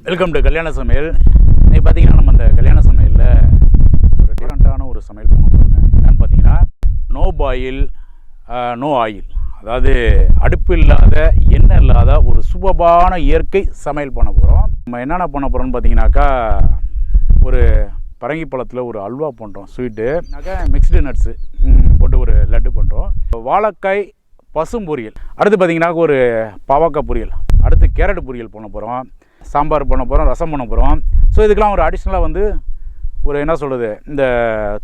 Welcome to கல்யாண சமையல். இன்றைக்கி பார்த்தீங்கன்னா நம்ம அந்த கல்யாண சமையலில் ஒரு டிஃப்ரெண்ட்டான ஒரு சமையல் பண்ண போகிறோங்க. என்னென்னு பார்த்தீங்கன்னா நோ பாயில் நோ ஆயில், அதாவது அடுப்பு இல்லாத எண்ணெய் இல்லாத ஒரு சுபமான இயற்கை சமையல் பண்ண போகிறோம். நம்ம என்னென்ன பண்ண போகிறோம்னு பார்த்தீங்கன்னாக்கா ஒரு பரங்கி பழத்தில் ஒரு அல்வா பண்ணுறோம், ஸ்வீட்டுனாக்கா மிக்ஸ்டு நட்ஸு போட்டு ஒரு லட்டு பண்ணுறோம். வாழைக்காய் பசும் பொரியல், அடுத்து பார்த்தீங்கன்னா ஒரு பாவக்காய் பொரியல், அடுத்து கேரட் பொரியல் பண்ண போகிறோம், சாம்பார் பண்ண போகிறோம், ரசம் பண்ண போகிறோம். ஸோ இதுக்கெலாம் ஒரு அடிஷ்னலாக வந்து ஒரு என்ன சொல்கிறது, இந்த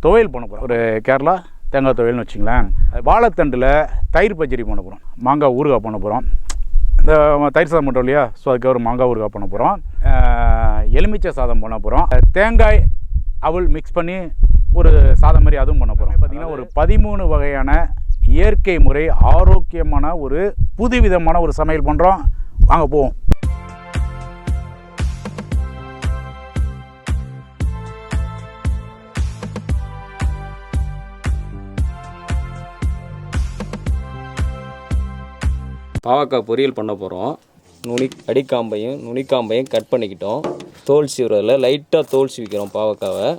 துவையல் பண்ண போகிறோம், ஒரு கேரளா தேங்காய் துவையல்னு வச்சுங்களேன். வாழைத்தண்டில் தயிர் பச்சடி பண்ண போகிறோம், மாங்காய் ஊறுகாய் பண்ண போகிறோம். இந்த தயிர் சாதம் பண்ணுறோம் இல்லையா, ஸோ அதுக்கு ஒரு மாங்காய் ஊறுகாய் பண்ண போகிறோம். எலுமிச்சை சாதம் பண்ண போகிறோம். தேங்காய் அவல் மிக்ஸ் பண்ணி ஒரு சாதம் மாதிரி அதுவும் பண்ண போகிறோம். பார்த்திங்கன்னா ஒரு 13 வகையான இயற்கை முறை ஆரோக்கியமான ஒரு புதுவிதமான ஒரு சமையல் பண்ணுறோம். வாங்க போவோம். பாவக்காய் பொரியல் பண்ண போகிறோம். அடிக்காம்பையும் நுனிக்காம்பையும் கட் பண்ணிக்கிட்டோம். தோல் சீவுறதில் லைட்டாக தோல் சீவிக்கிறோம் பாவக்காவை.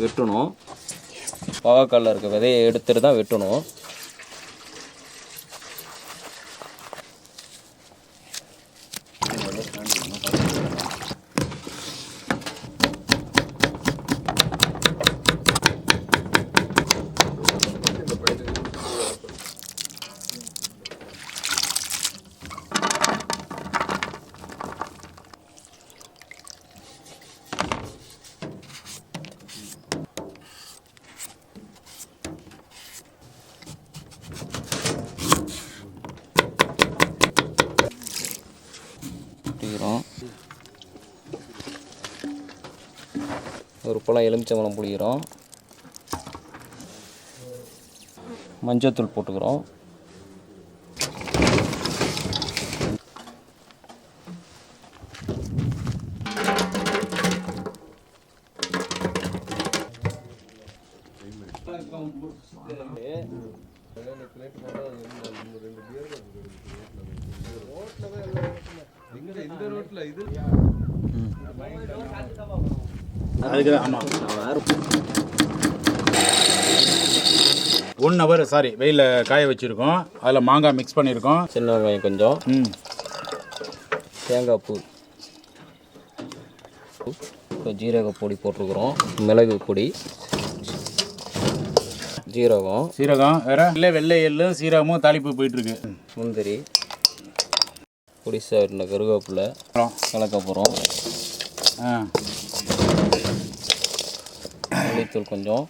வெட்டணும். பாவக்காயில் இருக்க விதையை எடுத்துட்டு தான் வெட்டணும். ஒரு பழம் எலுமிச்சம்பழம் புளிக்கிறோம். மஞ்சத்தூள் போட்டுக்கிறோம். அதுக்கு ஆமாம் 1 ஹவர் வெயிலில் காய வச்சுருக்கோம். அதில் மாங்காய் மிக்ஸ் பண்ணியிருக்கோம், சின்ன வெங்காயம் கொஞ்சம், தேங்காய் பூ, ஜீரக பொடி போட்டிருக்கிறோம், மிளகு பொடி, சீரகம் வேறு இல்லை, வெள்ளை எள்ளும் சீரகமும் தாளிப்பு போயிட்டுருக்கு, முந்திரி, பொடிசா இருந்த கருவேப்பிலை கலக்க போகிறோம். மல்லித்தூள் கொஞ்சம்.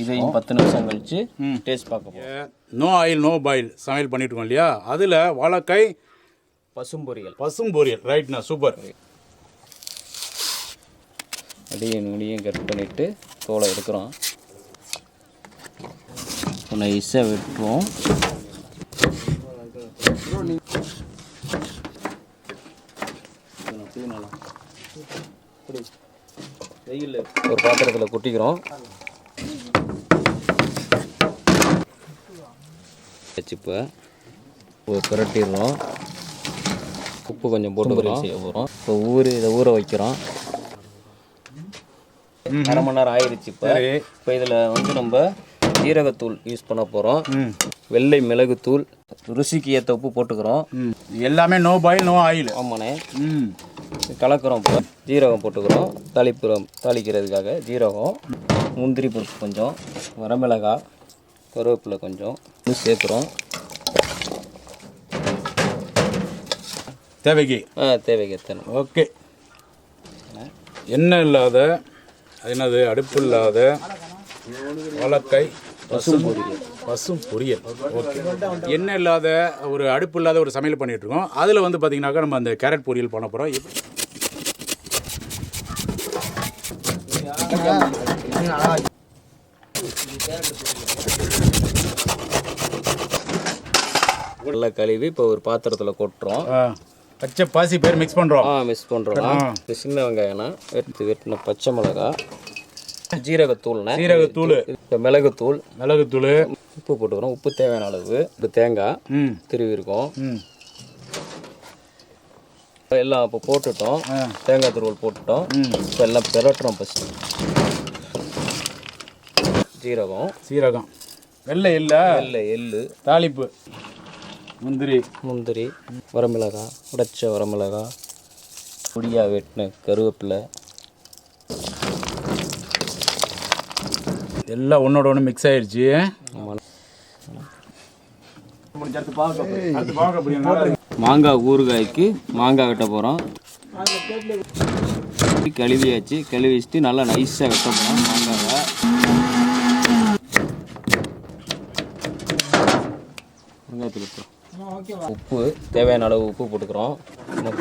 இதையும் 10 நிமிஷம் கழித்து டேஸ்ட் பார்க்க போகிறோம். நோ ஆயில் நோ பாயில் சமையல் பண்ணிட்டுருக்கோம் இல்லையா, அதில் வாழைக்காய் பசும் பொரியல் ரைட்ண்ணா, சூப்பர். நுனியும் கட் பண்ணிவிட்டு தோலை எடுக்கிறோம். நைஸாக வெட்டுவோம். ஒரு பாத்திரத்தில் கொட்டிக்கிறோம். இப்போ பிரட்டிடுறோம். உப்பு கொஞ்சம் போட்டு செய்ய போகிறோம். இப்போ இதை ஊற வைக்கிறோம். 1/2 மணி நேரம் ஆயிடுச்சு. இப்போ இதில் வந்து நம்ம ஜீரகத்தூள் யூஸ் பண்ண போகிறோம். வெள்ளை மிளகுத்தூள், ருசிக்கு ஏற்ற உப்பு போட்டுக்கிறோம். எல்லாமே நோ பாயில் நோ ஆயில். ஆமாண்ணே. கலக்கிறோம். இப்போ ஜீரகம் போட்டுக்கிறோம், தாளிக்கிறதுக்காக ஜீரகம், முந்திரி பருப்பு கொஞ்சம், வரமிளகாய், கருவேப்பிலை கொஞ்சம் சேர்க்குறோம். தேவைக்கு எத்தனை. ஓகே. எண்ணெய் இல்லாத, என்னது அடுப்பு இல்லாத வாழைக்காய் பசும் பொரியல். ஓகே. எண்ணெய் இல்லாத ஒரு அடுப்பு இல்லாத ஒரு சமையல் பண்ணிகிட்ருக்கோம். அதில் வந்து பார்த்திங்கனாக்கா நம்ம அந்த கேரட் பொரியல் பண்ண போகிறோம். நல்லா கழுவி இப்போ ஒரு பாத்திரத்தில் கொட்டுறோம். பச்சை பாசி பயிர் மிக்ஸ் பண்ணுறோம். மிக்ஸ் பண்ணுறோம். சின்ன வெங்காயம்னா வெட்டின பச்சை மிளகாய், ஜீரகத்தூள்ண்ணே. சீரகத்தூள். இப்போ மிளகுத்தூள். உப்பு போட்டுக்கிறோம். உப்பு தேவையான அளவு. இப்போ தேங்காய் திருவி இருக்கோம். எல்லாம் இப்போ போட்டுட்டோம். தேங்காய் துருவல் போட்டுட்டோம். இப்போ எல்லாம் பெரட்டுறோம். ஃபஸ்ட்டு சீரகம், வெள்ளை எள்ளு, தாளிப்பு, முந்திரி, வரமிளகாய், உடைச்ச வரமிளகாய், பொடியாக வெட்டின கருவேப்பிலை, எல்லாம் ஒன்றோட ஒன்று மிக்ஸ் ஆயிடுச்சு. மாங்காய் ஊறுகாய்க்கு மாங்காய் வெட்ட போகிறோம். கழுவி வச்சுட்டு நல்லா நைஸாக வெட்ட போகிறோம் மாங்காவை. உப்பு தேவையான அளவு உப்பு போட்டுக்கிறோம்.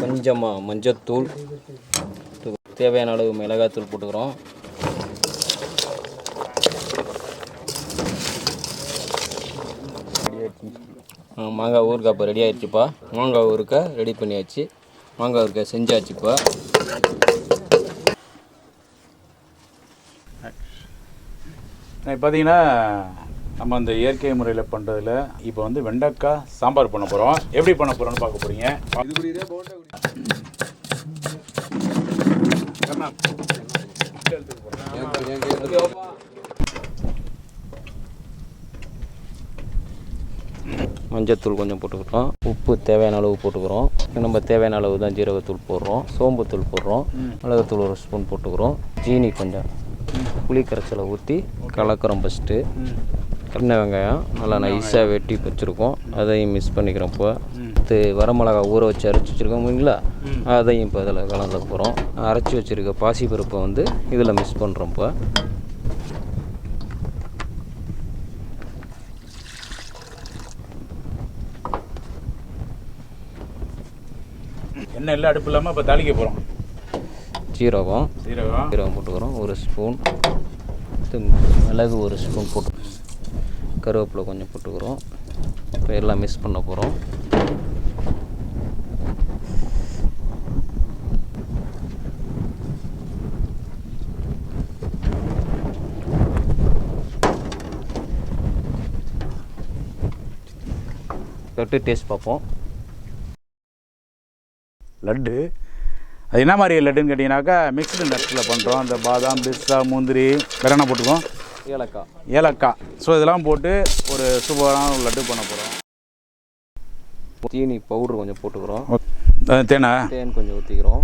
கொஞ்சமாக மஞ்சத்தூள், தேவையான அளவு மிளகாத்தூள் போட்டுக்கிறோம். மாங்காய் ஊறுகாய் இப்போ ரெடி ஆகிடுச்சுப்பா. மாங்காய் ஊறுகாய் ரெடி பண்ணியாச்சு. மாங்காய் ஊறுகாய் செஞ்சாச்சுப்பா. பார்த்தீங்கன்னா நம்ம அந்த இயற்கை முறையில் பண்ணுறதுல இப்போ வந்து வெண்டைக்காய் சாம்பார் பண்ண போகிறோம். எப்படி பண்ண போகிறோம்னு பார்க்க போகிறீங்க. மஞ்சத்தூள் கொஞ்சம் போட்டுக்கிறோம். உப்பு தேவையான அளவு போட்டுக்கிறோம். நம்ம தேவையான அளவு தான் ஜீரகத்தூள் போடுறோம். சோம்புத்தூள் போடுறோம். மிளகுத்தூள் 1 ஸ்பூன் போட்டுக்கிறோம். ஜீனி கொஞ்சம், புளி கரைச்சலை ஊற்றி கலக்கிறோம். ஃபஸ்ட்டு சின்ன வெங்காயம் நல்லா நைஸாக வெட்டி வச்சுருக்கோம், அதையும் மிக்ஸ் பண்ணிக்கிறோம். இப்போ வரமிளகா ஊற வச்சு அரைச்சி வச்சுருக்கோம் இல்லைங்களா, அதையும் இப்போ இதில் கலந்து போகிறோம். அரைச்சி வச்சுருக்க பாசிப்பருப்பை வந்து இதில் மிக்ஸ் பண்ணுறோம். இப்போ எண்ணெய் எல்லாம் அடுப்பு இல்லாமல் இப்போ தாளிக்க போகிறோம். சீரகம் போட்டுக்கிறோம் 1 ஸ்பூன். மிளகு 1 ஸ்பூன் போட்டு, கருவேப்பிலை கொஞ்சம் போட்டுக்கிறோம். இப்போ எல்லாம் மிக்ஸ் பண்ண போகிறோம். தொட்டு டேஸ்ட் பார்ப்போம். லட்டு அது என்ன மாதிரி லட்டுன்னு கேட்டிங்கனாக்கா மிக்ஸ்டு நட்ஸில் பண்ணுறோம். அந்த பாதாம், பிஸ்தா, முந்திரி, வேறு என்ன போட்டுக்கோம், ஏலக்காய். ஸோ இதெல்லாம் போட்டு ஒரு சூப்பரான ஒரு லட்டு பண்ண போகிறோம். சீனி பவுட்ரு கொஞ்சம் போட்டுக்கிறோம். தேன் கொஞ்சம் ஊற்றிக்கிறோம்.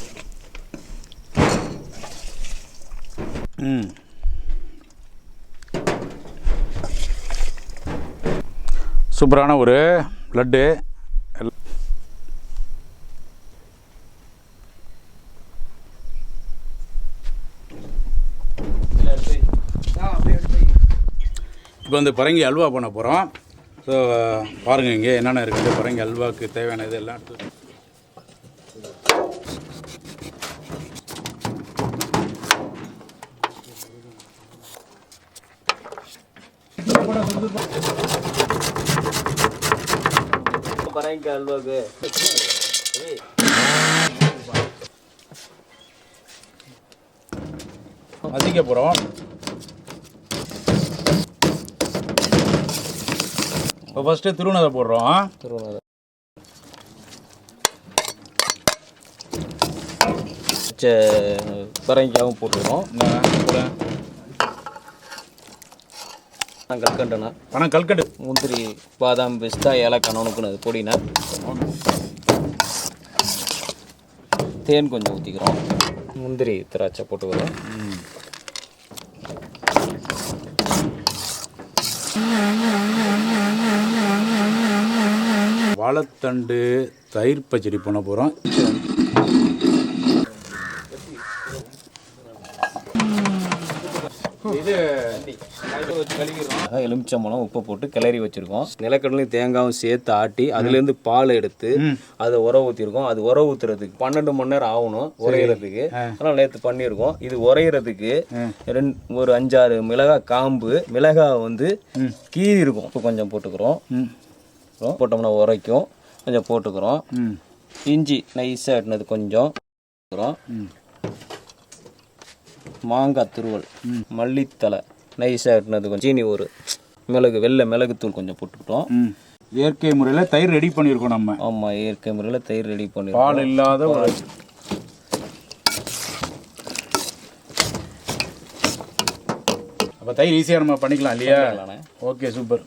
சூப்பரான ஒரு லட்டு. இப்போ வந்து பரங்கி அல்வா பண்ண போகிறோம். ஸோ பாருங்கள் இங்கே என்னென்ன இருக்குது. பரங்கி அல்வாவுக்கு தேவையான இது எல்லாம் எடுத்து பரங்கி அல்வாவுக்கு மசிக்க போகிறோம். இப்போ ஃபஸ்ட்டு திருவண்ணதை போடுறோம். பரங்கியாகவும் போட்டுக்கிறோம். கல்கண்டு, முந்திரி, பாதாம், பிஸ்தா, ஏலக்காய் நுணுக்குனது பொடினா. தேன் கொஞ்சம் ஊற்றிக்கிறோம். முந்திரி, திராட்சை போட்டுக்கிறோம். வாழைத்தண்டு தயிர் பச்சடி பண்ண போகிறோம். எலுமிச்சம்பழம் உப்பு போட்டு கிளறி வச்சிருக்கோம். நிலக்கடலையும் தேங்காயும் சேர்த்து ஆட்டி அதுலேருந்து பால் எடுத்து அதை உர ஊற்றிருக்கோம். அது உர ஊற்றுறதுக்கு 12 மணி நேரம் ஆகணும் உரையிறதுக்கு. அதனால் நேற்று பண்ணியிருக்கோம். இது உரையிறதுக்கு ஒரு 5-6 மிளகாய் காம்பு, மிளகாய் வந்து கீறி இருக்கும். இப்போ கொஞ்சம் போட்டுக்கிறோம். போட்டோம்னா உரைக்கும். கொஞ்சம் போட்டுக்கிறோம். இஞ்சி நைஸாக வெட்டினது கொஞ்சம் போட்டுக்கிறோம். மாங்காய் துருவல், மல்லித்தலை நைஸாக வெட்டினது, கொஞ்சம் சீனி, ஒரு மிளகு, வெள்ளை மிளகுத்தூள் கொஞ்சம் போட்டுக்கிட்டோம். இயற்கை முறையில் தயிர் ரெடி பண்ணியிருக்கோம் நம்ம. ஆமாம், இயற்கை முறையில் தயிர் ரெடி பண்ணியிருக்கோம். பால் இல்லாத ஒரு அப்போ தயிர் ஈஸியாக நம்ம பண்ணிக்கலாம் இல்லையா? Okay, super.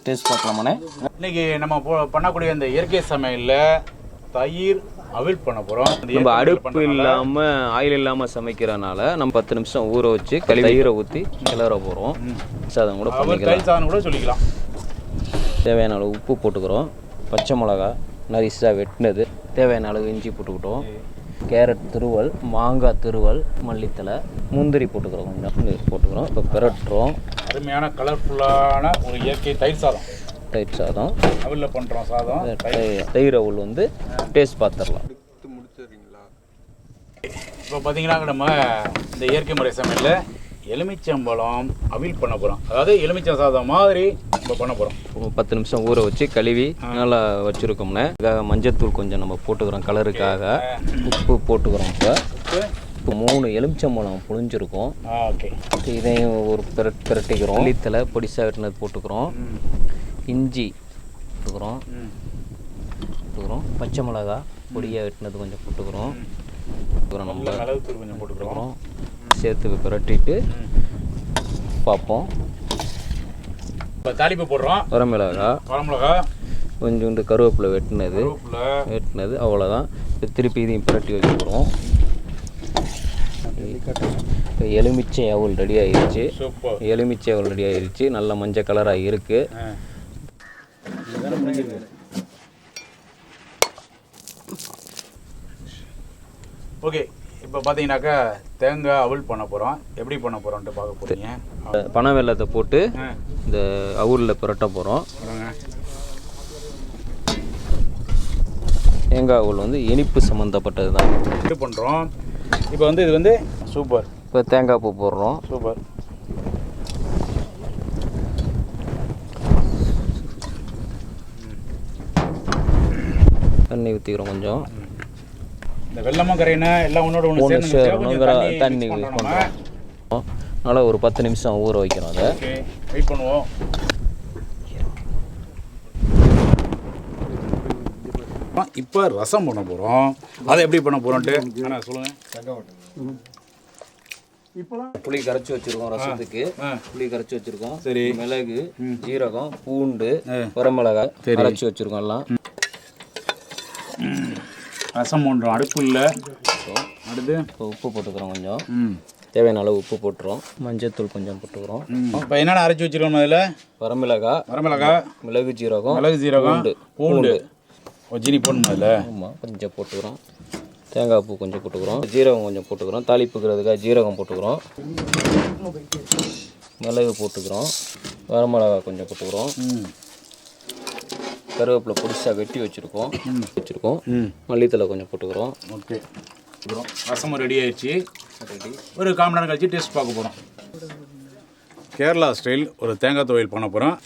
டேஸ்ட் பார்க்கலாமாண்ணே? இன்னைக்கு நம்ம பண்ணக்கூடிய இந்த இயற்கை சமையலில் தயிர் அவிழ் பண்ண போகிறோம். நம்ம அடுப்பு இல்லாமல் ஆயில் இல்லாமல் சமைக்கிறனால நம்ம 10 நிமிஷம் ஊற வச்சு தயிரை ஊற்றி கிளற போகிறோம். சாதம் கூட பண்ணிக்கலாம், சாதம் கூட சொல்லிக்கலாம். தேவையான அளவு உப்பு போட்டுக்கிறோம். பச்சை மிளகா நரிசாக வெட்டினது, தேவையான அளவு இஞ்சி போட்டுக்கிட்டோம். கேரட் துருவல், மாங்காய் துருவல், மல்லித்தலை, முந்திரி போட்டுக்கிறோம். கொஞ்சம் போட்டுக்கிறோம். இப்போ பிரட்டுறோம். அருமையான கலர்ஃபுல்லான ஒரு இயற்கை தயிர் சாதம். தயிர் சாதம் அவில்ல பண்ணுறோம். சாதம் தயிர் அவுள் வந்து டேஸ்ட் பார்த்துடலாம். இப்போ பார்த்தீங்கன்னா நம்ம இந்த இயற்கை முறை சமையலில் எலுமிச்சம்பழம் அவிழ் பண்ண போகிறோம். அதாவது எலுமிச்சம் சாதம் மாதிரி இப்போ பண்ண போகிறோம். 10 நிமிஷம் ஊற வச்சு கழுவி நல்லா வச்சுருக்கோம்னா மஞ்சத்தூள் கொஞ்சம் நம்ம போட்டுக்கிறோம் கலருக்காக. உப்பு போட்டுக்கிறோம். இப்போ 3 எலுமிச்சம்பழம் புழிஞ்சிருக்கோம். ஓகே, இதையும் ஒரு பிரட்டிக்கிறோம். மல்லித்தலை பொடிசாக வெட்டினது போட்டுக்கிறோம். இஞ்சி போட்டுக்கிறோம். பச்சை மிளகா பொடியாக வெட்டினது கொஞ்சம் போட்டுக்கிறோம். நம்ம கொஞ்சம் போட்டுக்கிறோம். சேர்த்து பிரட்டிட்டு பார்ப்போம். இப்போ தாளிப்பு போடுறோம். வரமிளகா, கொஞ்சோண்டு கருவேப்பிலை வெட்டினது அவ்வளோதான். திருப்பி இதையும் பிரட்டி வச்சுக்கிறோம். இப்போ எலுமிச்சை அவல் ரெடி ஆகிடுச்சு. நல்ல மஞ்சள் கலராக இருக்குது. ஓகே, இப்போ பார்த்தீங்கன்னாக்கா தேங்காய் அவல் பண்ண போகிறோம். எப்படி பண்ண போகிறோன்ட்டு பார்க்க போகிறீங்க. பனை வெல்லத்தை போட்டு இந்த அவலில் புரட்ட போகிறோம். தேங்காய் அவல் வந்து இனிப்பு சம்மந்தப்பட்டது தான் இது பண்ணுறோம். இப்போ வந்து இது வந்து சூப்பர். இப்போ தேங்காய் பூ போடுறோம். சூப்பர். தண்ணி ஊற்றிக்கிறோம். கொஞ்சம் இந்த வெள்ளமும் கரையினா எல்லாம் ஒன்று சேரணும். தண்ணி பண்ணுறோம். நல்லா ஒரு 10 நிமிஷம் ஊற வைக்கிறோம். அதை வெயிட் பண்ணுவோம். இப்போ ரசம் பண்ண போகிறோம். அதை எப்படி பண்ண போகிறோன்ட்டு சொல்லுங்கள். புளி கரைச்சி வச்சுருக்கோம். ரசத்துக்கு புளி கரைச்சி வச்சுருக்கோம். சரி, மிளகு, ஜீரகம், பூண்டு, வரமிளகாய் கரைச்சி வச்சுருக்கோம். எல்லாம் ரசம் பண்ணுறோம். அடுப்பு இல்லை. அடுத்து இப்போ உப்பு போட்டுக்கிறோம். கொஞ்சம் தேவையான அளவு உப்பு போட்டுறோம். மஞ்சத்தூள் கொஞ்சம் போட்டுக்கிறோம். இப்போ என்னென்ன அரைச்சி வச்சுருக்கோம்? அதில் வரமிளகாய், மிளகு, ஜீரகம், பூண்டு. ஜீனி போடணும் அதில். ஆமாம், கொஞ்சம் போட்டுக்கிறோம். தேங்காய் பூ கொஞ்சம் போட்டுக்கிறோம். ஜீரகம் கொஞ்சம் போட்டுக்கிறோம். தாளிப்புக்கிறதுக்காக ஜீரகம் போட்டுக்கிறோம். மிளகு போட்டுக்கிறோம். வரமிளகாய் கொஞ்சம் போட்டுக்கிறோம். கருவேப்பிலை பொடிசாக வெட்டி வச்சுருக்கோம். மல்லித்தலை கொஞ்சம் போட்டுக்கிறோம். ஓகே, ரசமும் ரெடி ஆயிடுச்சு. ஒரு 1/4 மணி நேரம் கழிச்சு டேஸ்ட் பார்க்க போகிறோம். கேரளா ஸ்டைல் ஒரு தேங்காய் துவையல் பண்ண போகிறோம்.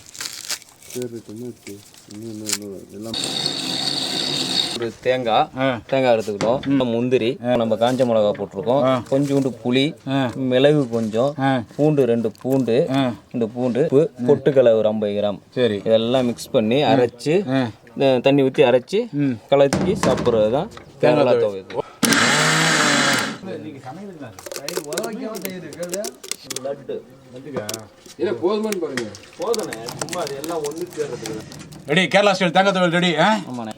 ஒரு தேங்காய் எடுத்துக்கிட்டோம். முந்திரி, நம்ம காஞ்ச மிளகா போட்டிருக்கோம். கொஞ்சோண்டு புளி, மிளகு கொஞ்சம், பூண்டு 2 பூண்டு, பொட்டுக்கலை ஒரு 50 கிராம். சரி, இதெல்லாம் மிக்ஸ் பண்ணி அரைச்சி தண்ணி ஊற்றி அரைச்சி கலக்கி சாப்பிட்றது தான் கேரளா துவையல். ரெடி, கேரளா ஸ்டைல் தேங்காய் துவையல் ரெடி. ஆமாண்ணே.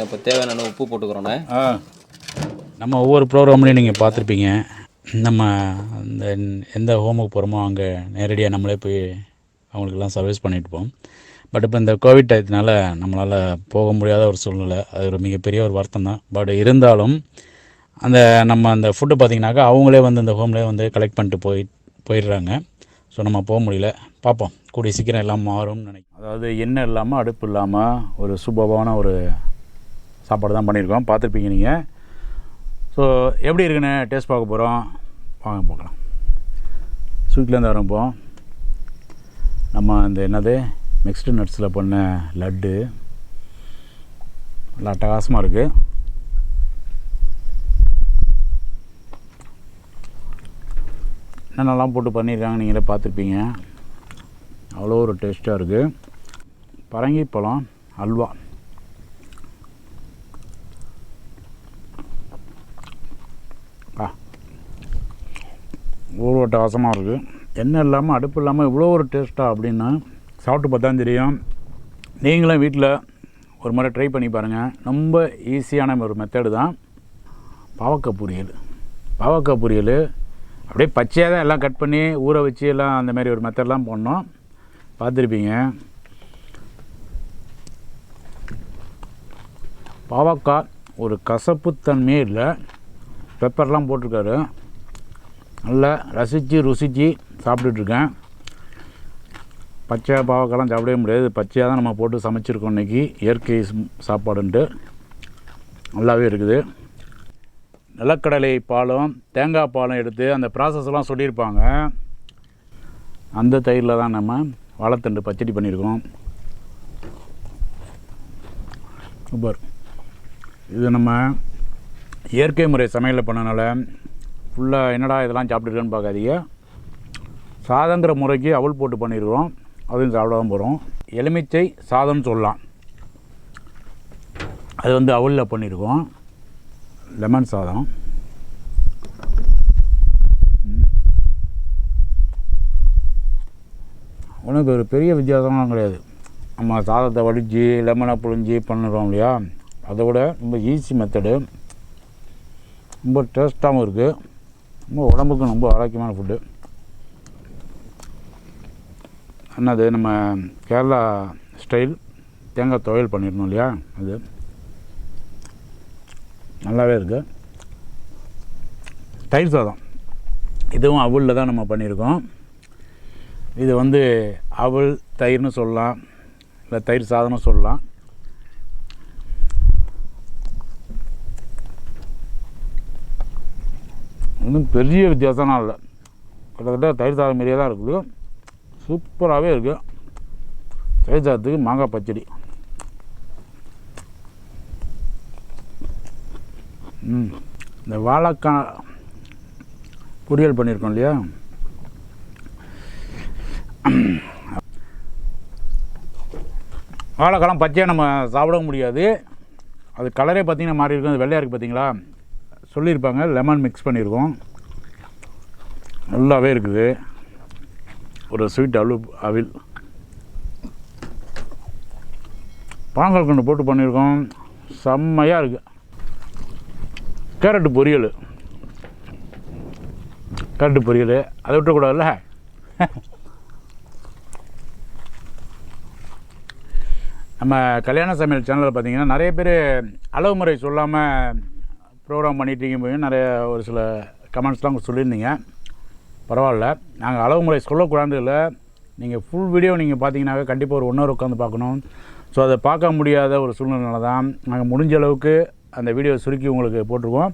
இப்போ தேவையான உப்பு போட்டுக்கிறோண்ணே. நம்ம ஒவ்வொரு ப்ரோக்ராம்லேயும் நீங்கள் பார்த்துருப்பீங்க. நம்ம இந்த எந்த ஹோமுக்கு போகிறோமோ அங்கே நேரடியாக நம்மளே போய் அவங்களுக்கெல்லாம் சர்வீஸ் பண்ணிட்டுப்போம். பட் இப்போ இந்த கோவிட் டயத்தினால நம்மளால் போக முடியாத ஒரு சூழ்நிலை. அது ஒரு மிகப்பெரிய ஒரு வருத்தம் தான். பட் இருந்தாலும் நம்ம அந்த ஃபுட்டு பார்த்திங்கனாக்கா அவங்களே வந்து இந்த ஹோம்லேயே வந்து கலெக்ட் பண்ணிட்டு போயிடுறாங்க. ஸோ நம்ம போக முடியல. பார்ப்போம், கூடிய சீக்கிரம் எல்லாம் மாறும்னு நினைக்கிறேன். அதாவது எண்ணெய் இல்லாமல், அடுப்பு இல்லாமல் ஒரு சூப்பரான ஒரு சாப்பாடு தான் பண்ணியிருக்கோம். பார்த்துருப்பீங்க நீங்கள். ஸோ எப்படி இருக்குன்னு டேஸ்ட் பார்க்க போகிறோம். வாங்க பார்க்கலாம். ஸ்வீட்லேருந்து ஆரம்பிப்போம். நம்ம இந்த மிக்ஸ்டு நட்ஸில் பண்ண லட்டு நல்லா அட்டகாசமாக இருக்குது. என்னென்னலாம் போட்டு பண்ணியிருக்காங்க நீங்களே பார்த்துருப்பீங்க. அவ்வளோ ஒரு டேஸ்ட்டாக இருக்குது. பரங்கி பழம் அல்வா. ஊர் அட்டகாசமாக இருக்குது. எண்ணெய் இல்லாமல் அடுப்பு இல்லாமல் இவ்வளோ ஒரு டேஸ்ட்டாக அப்படின்னா சாப்பிட்டு பார்த்தா தெரியும். நீங்களும் வீட்டில் ஒரு முறை ட்ரை பண்ணி பாருங்கள். ரொம்ப ஈஸியான ஒரு மெத்தடு தான் பாவக்காய் பொரியல். பாவக்காய் பொரியல் அப்படியே பச்சையாக தான் எல்லாம் கட் பண்ணி ஊற வச்சு எல்லாம் அந்த மாதிரி ஒரு மெத்தட்லாம் பண்ணோம், பார்த்துருப்பீங்க. பாவக்காய் ஒரு கசப்புத்தன்மையே இல்லை. பெப்பர்லாம் போட்டிருக்காரு. நல்லா ரசித்து ருசித்து சாப்பிட்டுட்ருக்கேன். பச்சை பாவக்காய்லாம் சாப்பிடவே முடியாது. பச்சையாக தான் நம்ம போட்டு சமைச்சிருக்கோம் இன்றைக்கி. இயற்கை சாப்பாடுன்ட்டு நல்லாவே இருக்குது. நிலக்கடலை பாலும் தேங்காய் பாலும் எடுத்து அந்த ப்ராசஸ்லாம் சொல்லியிருப்பாங்க. அந்த தயிரில் தான் நம்ம வாழைத்தண்டு பச்சடி பண்ணியிருக்கோம். சூப்பர். இது நம்ம இயற்கை முறை சமையலில் பண்ணனால ஃபுல்லாக என்னடா இதெல்லாம் சாப்பிட்டுருக்கேன்னு பார்க்காதீங்க. சாதங்கிற முறைக்கு அவல் போட்டு பண்ணியிருக்கிறோம். அதையும் சாப்பிட தான் போகிறோம். எலுமிச்சை சாதம்னு சொல்லலாம். அது வந்து அவலில் பண்ணியிருக்கோம். லெமன் சாதம். உனக்கு ஒரு பெரிய வித்தியாசம்லாம் கிடையாது. நம்ம சாதத்தை வடித்து லெமனை புழிஞ்சி பண்ணுறோம் இல்லையா, அதை விட ரொம்ப ஈஸி மெத்தடு. ரொம்ப டேஸ்ட்டாகவும் இருக்குது. ரொம்ப உடம்புக்கு ரொம்ப ஆரோக்கியமான ஃபுட்டு. என்னது நம்ம கேரளா ஸ்டைல் தேங்காய் துவையல் பண்ணிடணும் இல்லையா, அது நல்லாவே இருக்குது. தயிர் சாதம் இதுவும் அவலில் தான் நம்ம பண்ணியிருக்கோம். இது வந்து அவல் தயிர்னு சொல்லலாம், இல்லை தயிர் சாதம்னு சொல்லலாம். இன்னும் பெரிய வித்தியாசம்லாம் இல்லை. கிட்டத்தட்ட தயிர் சாதம் மாரியே தான் இருக்குது. சூப்பராகவே இருக்குது. தயிர் சாதத்துக்கு மாங்காய் பச்சடி. இந்த வாழைக்காய் பொரியல் பண்ணியிருக்கோம் இல்லையா, வாழைக்காலாம் பச்சையாக நம்ம சாப்பிட முடியாது. அது கலரே பார்த்திங்கன்னா மாறி இருக்கும். அது வெள்ளையாக இருக்குது பார்த்தீங்களா, சொல்லியிருப்பாங்க. லெமன் மிக்ஸ் பண்ணியிருக்கோம். நல்லாவே இருக்குது. ஒரு ஸ்வீட் அவில் பழங்கள் கண்டு போட்டு பண்ணியிருக்கோம். செம்மையாக இருக்குது. கேரட்டு பொரியல். கேரட்டு பொரியல் அதை விட்டுக்கூடாதுல்ல. நம்ம கல்யாண சமையல் சேனலில் பார்த்திங்கன்னா நிறைய பேர் அளவு முறை சொல்லாமல் ப்ரோக்ராம் பண்ணிட்டீங்க போய் நிறைய ஒரு சில கமெண்ட்ஸ்லாம் சொல்லியிருந்தீங்க. பரவாயில்ல, நாங்கள் அளவு முறை சொல்லக்கூடாது இல்லை. நீங்கள் ஃபுல் வீடியோ நீங்கள் பார்த்தீங்கன்னாவே கண்டிப்பாக ஒரு 1 ஹவர் உட்காந்து பார்க்கணும். ஸோ அதை பார்க்க முடியாத ஒரு சூழ்நிலை தான் நாங்கள் முடிஞ்ச அளவுக்கு அந்த வீடியோ சுருக்கி உங்களுக்கு போட்டிருக்கோம்.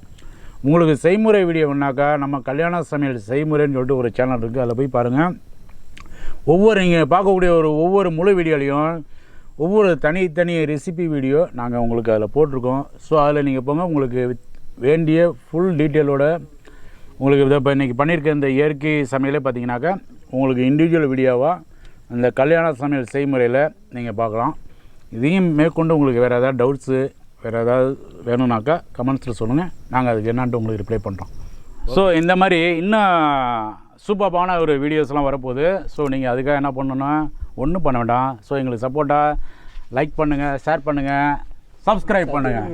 உங்களுக்கு செய்முறை வீடியோ வேணாக்கா நம்ம கல்யாண சமையல் செய்முறைன்னு சொல்லிட்டு ஒரு சேனல் இருக்குது, அதில் போய் பாருங்கள். நீங்கள் பார்க்கக்கூடிய ஒவ்வொரு முழு வீடியோலையும் ஒவ்வொரு தனித்தனி ரெசிபி வீடியோ நாங்கள் உங்களுக்கு அதில் போட்டிருக்கோம். ஸோ அதில் நீங்கள் போங்க, உங்களுக்கு வேண்டிய ஃபுல் டீட்டெயிலோட உங்களுக்கு இதை இப்போ இன்றைக்கி பண்ணியிருக்க இந்த இயற்கை சமையலே பார்த்தீங்கன்னாக்கா உங்களுக்கு இண்டிவிஜுவல் வீடியோவாக அந்த கல்யாண சமையல் செய்முறையில் நீங்கள் பார்க்கலாம். இதையும் மேற்கொண்டு உங்களுக்கு வேறு ஏதாவது டவுட்ஸு வேறு ஏதாவது வேணும்னாக்கா கமெண்ட்ஸில் சொல்லுங்கள், நாங்கள் அதுக்கு என்னான்ட்டு உங்களுக்கு ரிப்ளை பண்ணுறோம். ஸோ இந்த மாதிரி இன்னும் சூப்பரான ஒரு வீடியோஸ்லாம் வரப்போகுது. ஸோ நீங்கள் அதுக்காக என்ன பண்ணணுன்னா ஒன்றும் பண்ண வேண்டாம். ஸோ எங்களுக்கு சப்போர்ட்டாக லைக் பண்ணுங்கள், ஷேர் பண்ணுங்கள், சப்ஸ்கிரைப் பண்ணுங்கள்.